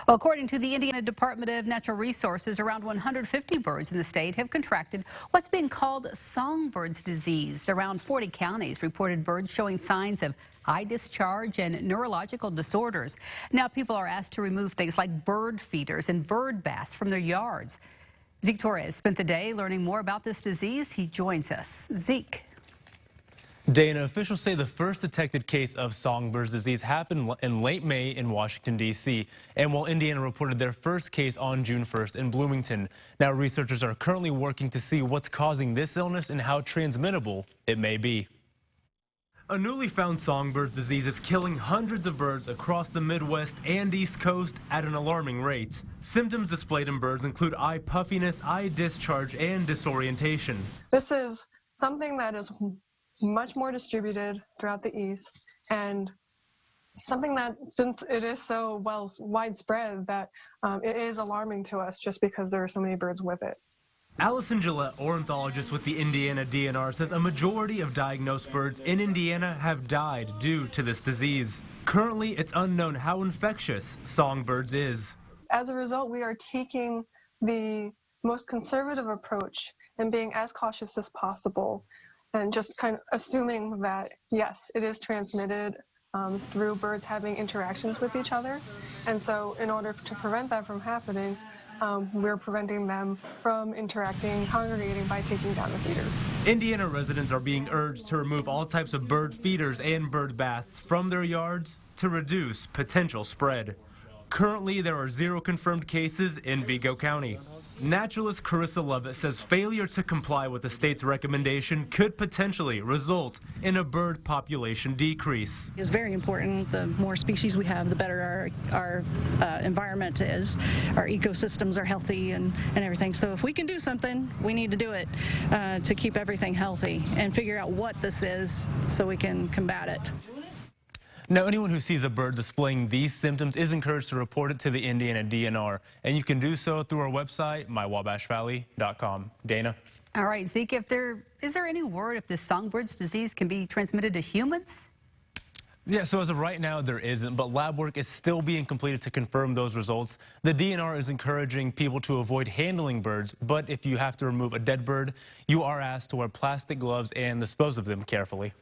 Well, according to the Indiana Department of Natural Resources, around 150 birds in the state have contracted what's being called songbirds disease. Around 40 counties reported birds showing signs of high discharge and neurological disorders. Now people are asked to remove things like bird feeders and bird baths from their yards. Zeke Torres spent the day learning more about this disease. He joins us. Zeke. Dana, officials say the first detected case of songbirds disease happened in late May in Washington, D.C., and while Indiana reported their first case on June 1st in Bloomington. Now researchers are currently working to see what's causing this illness and how transmittable it may be. A newly found songbirds disease is killing hundreds of birds across the Midwest and East Coast at an alarming rate. Symptoms displayed in birds include eye puffiness, eye discharge, and disorientation. This is something that is much more distributed throughout the East, and something that, since it is so widespread, that it is alarming to us just because there are so many birds with it. Allison Gillette, ornithologist with the Indiana DNR, says a majority of diagnosed birds in Indiana have died due to this disease. Currently, it's unknown how infectious songbirds is. As a result, we are taking the most conservative approach and being as cautious as possible, and just kind of assuming that, yes, it is transmitted through birds having interactions with each other. And so in order to prevent that from happening, we're preventing them from congregating by taking down the feeders. Indiana residents are being urged to remove all types of bird feeders and bird baths from their yards to reduce potential spread. Currently, there are 0 confirmed cases in Vigo County. Naturalist Carissa Lovett says failure to comply with the state's recommendation could potentially result in a bird population decrease. It's very important. The more species we have, the better our environment is. Our ecosystems are healthy and everything. So if we can do something, we need to do it to keep everything healthy and figure out what this is so we can combat it. Now, anyone who sees a bird displaying these symptoms is encouraged to report it to the Indiana DNR, and you can do so through our website, mywabashvalley.com. Dana? All right, Zeke, is there any word if this songbirds disease can be transmitted to humans? Yeah, so as of right now, there isn't, but lab work is still being completed to confirm those results. The DNR is encouraging people to avoid handling birds, but if you have to remove a dead bird, you are asked to wear plastic gloves and dispose of them carefully.